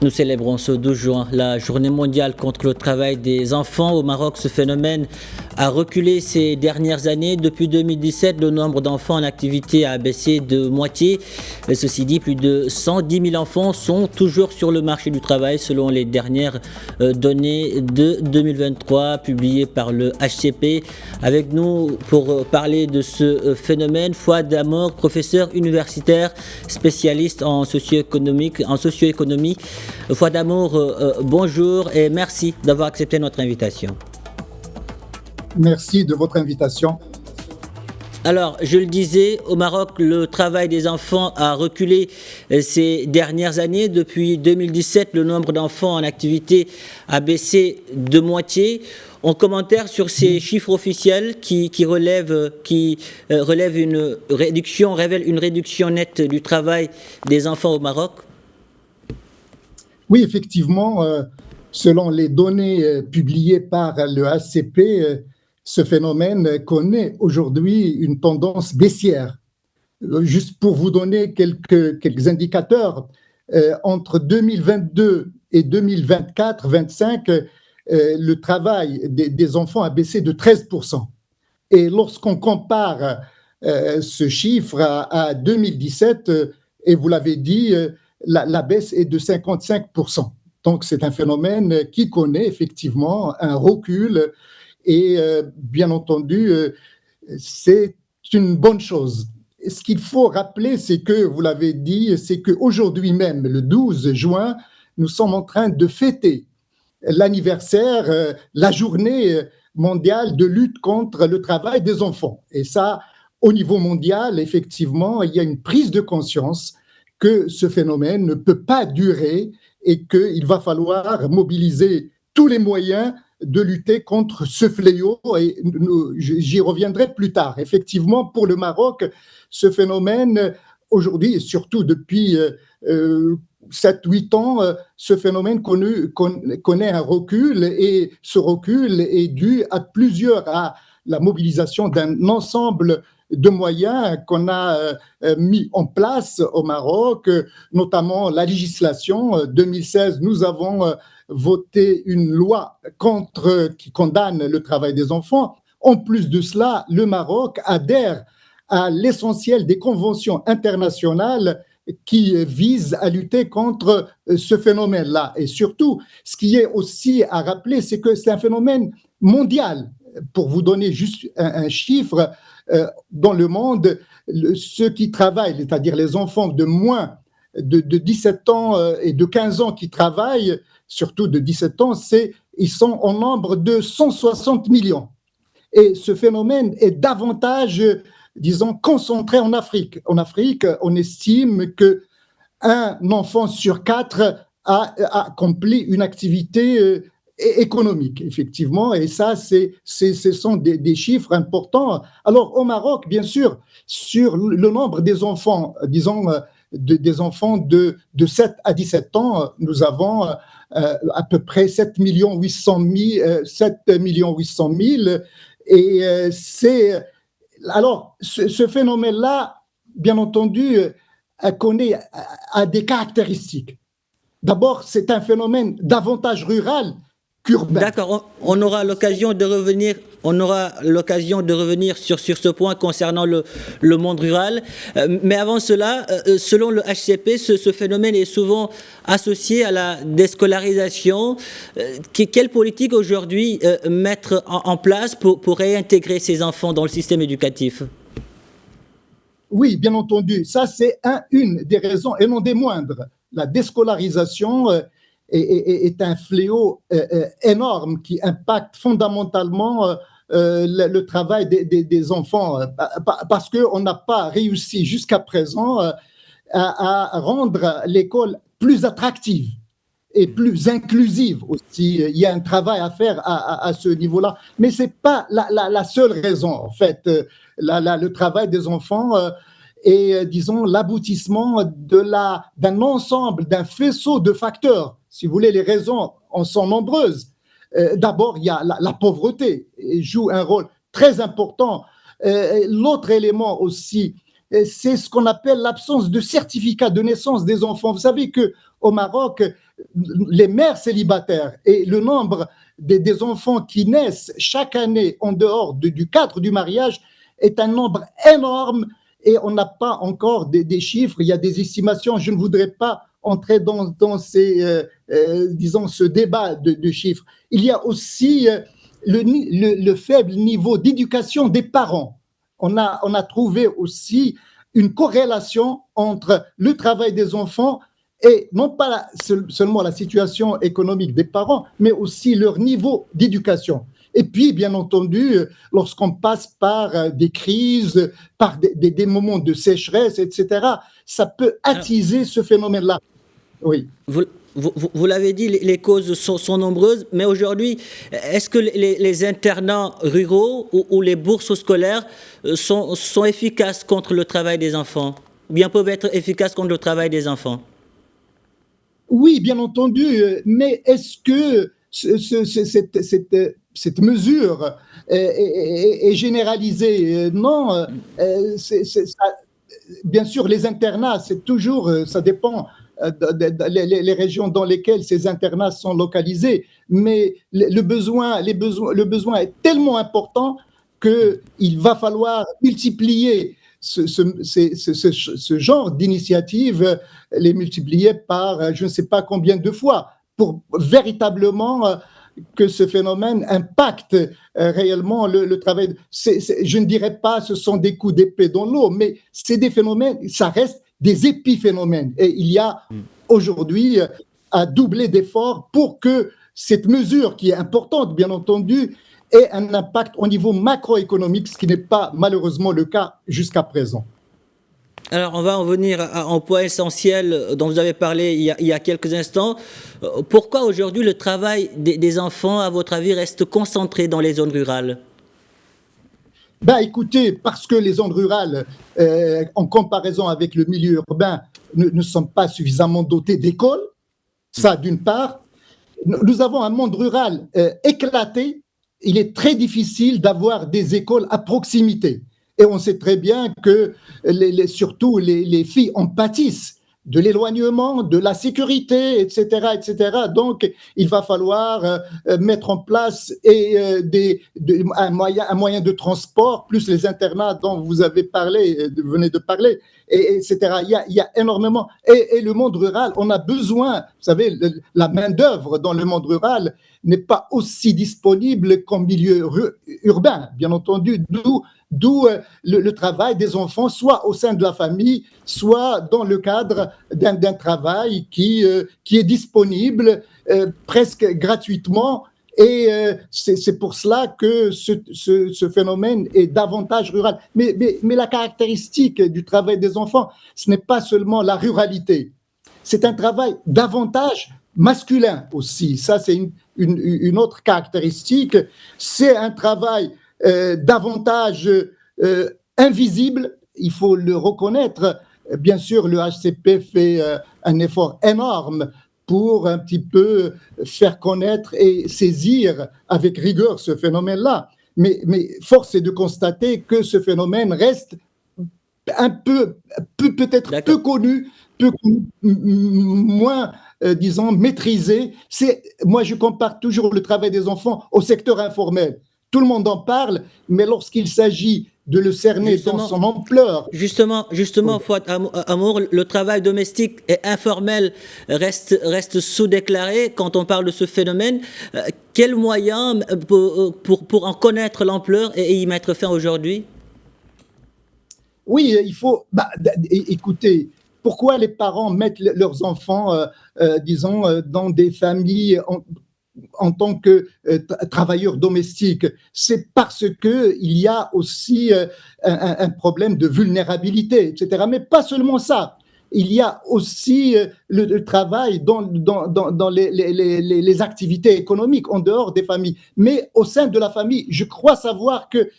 Nous célébrons ce 12 juin la journée mondiale contre le travail des enfants. Au Maroc, ce phénomène a reculé ces dernières années. Depuis 2017, le nombre d'enfants en activité a baissé de moitié. Ceci dit, plus de 110 000 enfants sont toujours sur le marché du travail selon les dernières données de 2023 publiées par le HCP. Avec nous pour parler de ce phénomène, Fouad Amor, professeur universitaire spécialiste en socio-économie. Fouad Amor, bonjour et merci d'avoir accepté notre invitation. Merci de votre invitation. Alors, je le disais, au Maroc, le travail des enfants a reculé ces dernières années. Depuis 2017, le nombre d'enfants en activité a baissé de moitié. En commentaire sur ces chiffres officiels qui révèlent une réduction nette du travail des enfants au Maroc. Oui, effectivement, selon les données publiées par le HCP, ce phénomène connaît aujourd'hui une tendance baissière. Juste pour vous donner quelques indicateurs, entre 2022 et 2024-25, le travail des enfants a baissé de 13%. Et lorsqu'on compare ce chiffre à 2017, et vous l'avez dit, la baisse est de 55%. Donc, c'est un phénomène qui connaît effectivement un recul et, bien entendu, c'est une bonne chose. Ce qu'il faut rappeler, c'est que, vous l'avez dit, c'est qu'aujourd'hui même, le 12 juin, nous sommes en train de fêter l'anniversaire, la journée mondiale de lutte contre le travail des enfants. Et ça, au niveau mondial, effectivement, il y a une prise de conscience que ce phénomène ne peut pas durer et qu'il va falloir mobiliser tous les moyens de lutter contre ce fléau. Et j'y reviendrai plus tard. Effectivement, pour le Maroc, ce phénomène, aujourd'hui, et surtout depuis 7-8 ans, ce phénomène connaît un recul, et ce recul est dû à la mobilisation d'un ensemble de moyens qu'on a mis en place au Maroc, notamment la législation. 2016, nous avons voté une loi qui condamne le travail des enfants. En plus de cela, le Maroc adhère à l'essentiel des conventions internationales qui visent à lutter contre ce phénomène-là. Et surtout, ce qui est aussi à rappeler, c'est que c'est un phénomène mondial. Pour vous donner juste un chiffre, dans le monde, ceux qui travaillent, c'est-à-dire les enfants de moins de 17 ans et de 15 ans qui travaillent, surtout de 17 ans, ils sont en nombre de 160 millions. Et ce phénomène est davantage, disons, concentré en Afrique. En Afrique, on estime qu'un enfant sur 4 a accompli une activité économique, effectivement, et ça, ce sont des chiffres importants. Alors, au Maroc, bien sûr, sur le nombre des enfants, disons, des enfants de 7 à 17 ans, nous avons à peu près 7 800 000, et alors, ce phénomène-là, bien entendu, a des caractéristiques. D'abord, c'est un phénomène davantage rural qu'urbain. D'accord, on aura l'occasion de revenir sur ce point concernant le monde rural. Mais avant cela, selon le HCP, ce phénomène est souvent associé à la déscolarisation. Quelle politique aujourd'hui mettre en place pour réintégrer ces enfants dans le système éducatif ? Oui, bien entendu. Ça, c'est une des raisons, et non des moindres. La déscolarisation est un fléau énorme qui impacte fondamentalement le travail des enfants, parce qu'on n'a pas réussi jusqu'à présent à rendre l'école plus attractive et plus inclusive aussi. Il y a un travail à faire à ce niveau-là, mais ce n'est pas la seule raison, en fait. Le travail des enfants est, disons, l'aboutissement d'un ensemble, d'un faisceau de facteurs. Si vous voulez, les raisons en sont nombreuses. D'abord, il y a la pauvreté, qui joue un rôle très important. L'autre élément aussi, c'est ce qu'on appelle l'absence de certificat de naissance des enfants. Vous savez qu'au Maroc, les mères célibataires et le nombre des enfants qui naissent chaque année en dehors du cadre du mariage est un nombre énorme et on n'a pas encore des chiffres, il y a des estimations, je ne voudrais pas entrer dans disons, ce débat de chiffres. Il y a aussi le faible niveau d'éducation des parents. On a trouvé aussi une corrélation entre le travail des enfants et non pas seulement la situation économique des parents, mais aussi leur niveau d'éducation. Et puis, bien entendu, lorsqu'on passe par des crises, par des moments de sécheresse, etc., ça peut attiser ce phénomène-là. Oui. Vous l'avez dit, les causes sont nombreuses, mais aujourd'hui, est-ce que les internats ruraux ou les bourses scolaires sont efficaces contre le travail des enfants, ou bien peuvent être efficaces contre le travail des enfants? Oui, bien entendu, mais est-ce que cette mesure est généralisée? Non, bien sûr, les internats, c'est toujours, ça dépend les régions dans lesquelles ces internats sont localisés, mais le besoin est tellement important qu'il va falloir multiplier ce genre d'initiative, les multiplier par je ne sais pas combien de fois pour véritablement que ce phénomène impacte réellement le travail. Je ne dirais pas ce sont des coups d'épée dans l'eau, mais c'est des phénomènes, ça reste des épiphénomènes. Et il y a aujourd'hui à doubler d'efforts pour que cette mesure, qui est importante, bien entendu, ait un impact au niveau macroéconomique, ce qui n'est pas malheureusement le cas jusqu'à présent. Alors, on va en venir à un point essentiel dont vous avez parlé il y a quelques instants. Pourquoi aujourd'hui le travail des enfants, à votre avis, reste concentré dans les zones rurales? Ben, écoutez, parce que les zones rurales, en comparaison avec le milieu urbain, ne sont pas suffisamment dotées d'écoles, ça d'une part. Nous avons un monde rural éclaté, il est très difficile d'avoir des écoles à proximité. Et on sait très bien que surtout les filles en pâtissent de l'éloignement, de la sécurité, etc., etc. Donc, il va falloir mettre en place un moyen de transport, plus les internats dont vous avez parlé, venez de parler, etc. Il y a énormément. Et le monde rural, on a besoin, vous savez, la main-d'œuvre dans le monde rural n'est pas aussi disponible qu'en milieu urbain, bien entendu, d'où le travail des enfants, soit au sein de la famille, soit dans le cadre d'un travail qui est disponible presque gratuitement. Et c'est pour cela que ce phénomène est davantage rural. Mais la caractéristique du travail des enfants, ce n'est pas seulement la ruralité. C'est un travail davantage masculin aussi. Ça, c'est une autre caractéristique. C'est un travail davantage invisible, il faut le reconnaître. Bien sûr, le HCP fait un effort énorme pour un petit peu faire connaître et saisir avec rigueur ce phénomène-là. Mais force est de constater que ce phénomène reste peut-être peu connu, moins, disons, maîtrisé. Moi, je compare toujours le travail des enfants au secteur informel. Tout le monde en parle, mais lorsqu'il s'agit de le cerner dans son ampleur. Justement, oui. Fouad Amour, le travail domestique et informel reste sous-déclaré quand on parle de ce phénomène. Quels moyens pour en connaître l'ampleur et y mettre fin aujourd'hui? Oui, il faut. Écoutez, pourquoi les parents mettent leurs enfants, disons, dans des familles en tant que travailleurs domestiques? C'est parce qu'il y a aussi un problème de vulnérabilité, etc. Mais pas seulement ça. Il y a aussi le travail dans les activités économiques en dehors des familles. Mais au sein de la famille, je crois savoir que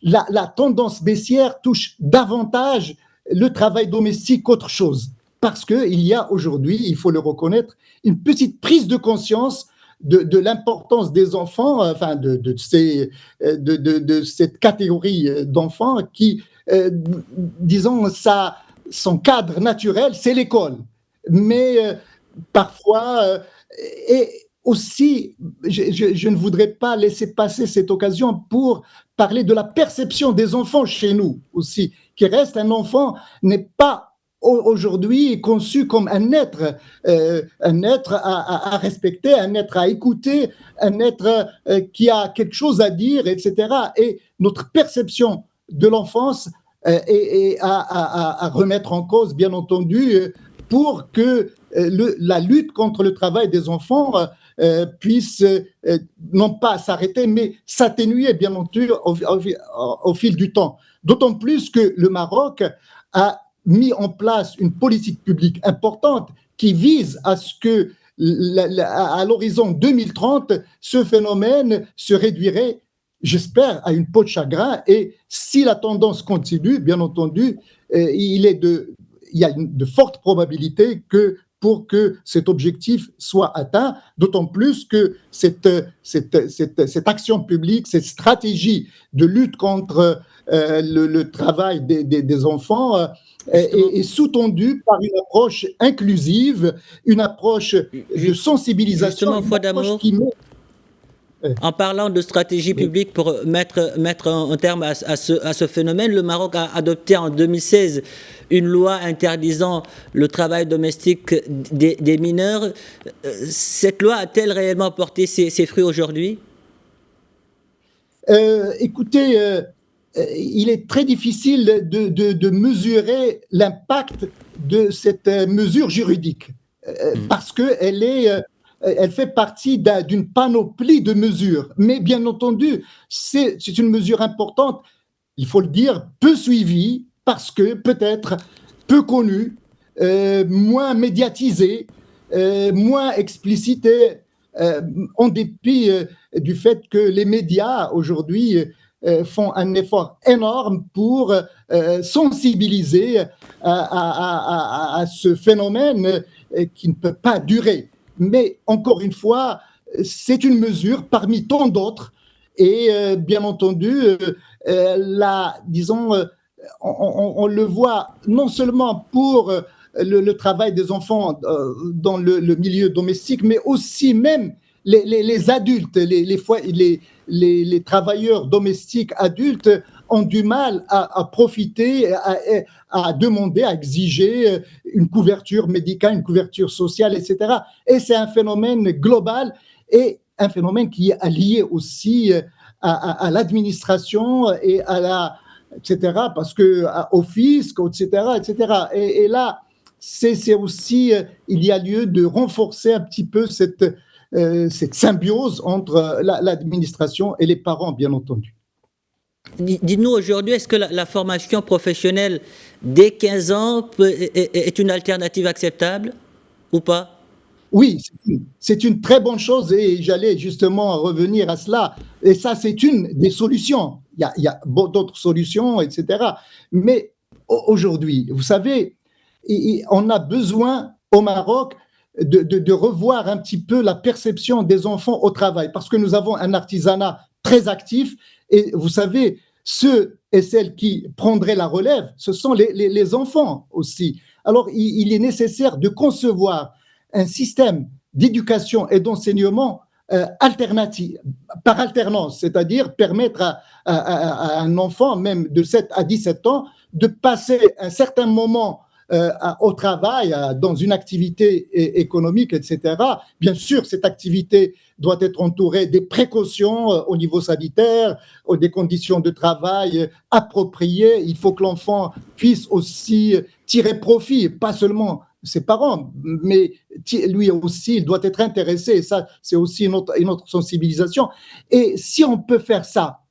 la tendance baissière touche davantage le travail domestique qu'autre chose. Parce qu'il y a aujourd'hui, il faut le reconnaître, une petite prise de conscience de l'importance des enfants, enfin de cette catégorie d'enfants qui, disons, son cadre naturel, c'est l'école. Mais parfois, et aussi, je ne voudrais pas laisser passer cette occasion pour parler de la perception des enfants chez nous aussi, qui reste un enfant n'est pas aujourd'hui conçu comme un être à respecter, un être à écouter, un être qui a quelque chose à dire, etc. Et notre perception de l'enfance est à remettre en cause, bien entendu, pour que la lutte contre le travail des enfants puisse non pas s'arrêter, mais s'atténuer, bien entendu, au fil du temps. D'autant plus que le Maroc a mis en place une politique publique importante qui vise à ce que, à l'horizon 2030, ce phénomène se réduirait, j'espère, à une peau de chagrin. Et si la tendance continue, bien entendu, il y a de fortes probabilités que pour que cet objectif soit atteint, d'autant plus que cette action publique, cette stratégie de lutte contre le travail des enfants est sous-tendue par une approche inclusive, une approche de sensibilisation, justement, une foi approche d'amour, qui met... en parlant de stratégie Oui. publique pour mettre un terme à ce phénomène, le Maroc a adopté en 2016 une loi interdisant le travail domestique des mineurs. Cette loi a-t-elle réellement porté ses fruits aujourd'hui? Écoutez, il est très difficile de mesurer l'impact de cette mesure juridique parce qu'elle elle fait partie d'une panoplie de mesures. Mais bien entendu, c'est une mesure importante, il faut le dire, peu suivie parce que peut-être peu connue, moins médiatisée, moins explicitée, en dépit du fait que les médias aujourd'hui font un effort énorme pour sensibiliser à ce phénomène qui ne peut pas durer. Mais encore une fois, c'est une mesure parmi tant d'autres. Et bien entendu, disons, on le voit non seulement pour le travail des enfants dans le milieu domestique, mais aussi même les adultes, les travailleurs domestiques adultes ont du mal à profiter, à demander, à exiger une couverture médicale, une couverture sociale, etc. Et c'est un phénomène global et un phénomène qui est lié aussi à l'administration et etc., parce que au fisc, etc., etc. Et là, c'est aussi, il y a lieu de renforcer un petit peu cette symbiose entre l'administration et les parents, bien entendu. Dites-nous aujourd'hui, est-ce que la formation professionnelle dès 15 ans est une alternative acceptable ou pas? Oui, c'est une très bonne chose et j'allais justement revenir à cela. Et ça, c'est une des solutions. Il y a d'autres solutions, etc. Mais aujourd'hui, vous savez, on a besoin au Maroc de revoir un petit peu la perception des enfants au travail parce que nous avons un artisanat très actif et vous savez, ceux et celles qui prendraient la relève, ce sont les enfants aussi. Alors, il est nécessaire de concevoir un système d'éducation et d'enseignement alternatif, par alternance, c'est-à-dire permettre à un enfant, même de 7 à 17 ans, de passer un certain moment au travail, dans une activité économique, etc. Bien sûr, cette activité doit être entourée des précautions au niveau sanitaire, des conditions de travail appropriées. Il faut que l'enfant puisse aussi tirer profit, pas seulement ses parents, mais lui aussi, il doit être intéressé. Et ça, c'est aussi une autre sensibilisation. Et si on peut faire ça,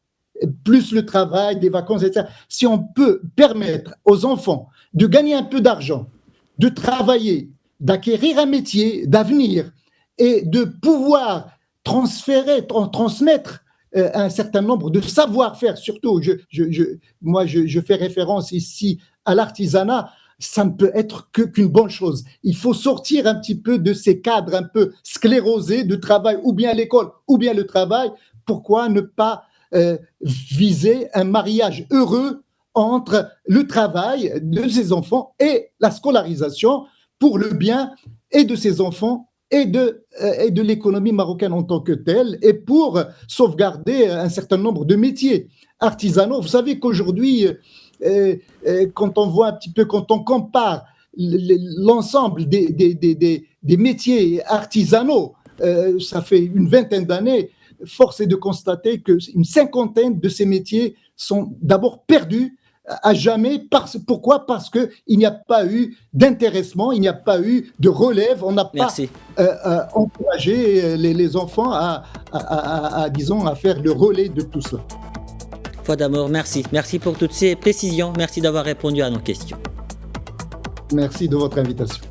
plus le travail, des vacances, etc., si on peut permettre aux enfants de gagner un peu d'argent, de travailler, d'acquérir un métier d'avenir et de pouvoir transmettre un certain nombre de savoir-faire, surtout, moi je fais référence ici à l'artisanat, ça ne peut être qu'une bonne chose. Il faut sortir un petit peu de ces cadres un peu sclérosés de travail, ou bien l'école, ou bien le travail. Pourquoi ne pas viser un mariage heureux entre le travail de ses enfants et la scolarisation pour le bien et de ses enfants et de l'économie marocaine en tant que telle, et pour sauvegarder un certain nombre de métiers artisanaux. Vous savez qu'aujourd'hui, quand on voit un petit peu, quand on compare l'ensemble des métiers artisanaux, ça fait une vingtaine d'années, force est de constater qu'une cinquantaine de ces métiers sont d'abord perdus à jamais. Pourquoi ? Parce qu'il n'y a pas eu d'intéressement, il n'y a pas eu de relève, on n'a pas encouragé les enfants disons, à faire le relais de tout cela. Foi d'Amour, merci. Merci pour toutes ces précisions. Merci d'avoir répondu à nos questions. Merci de votre invitation.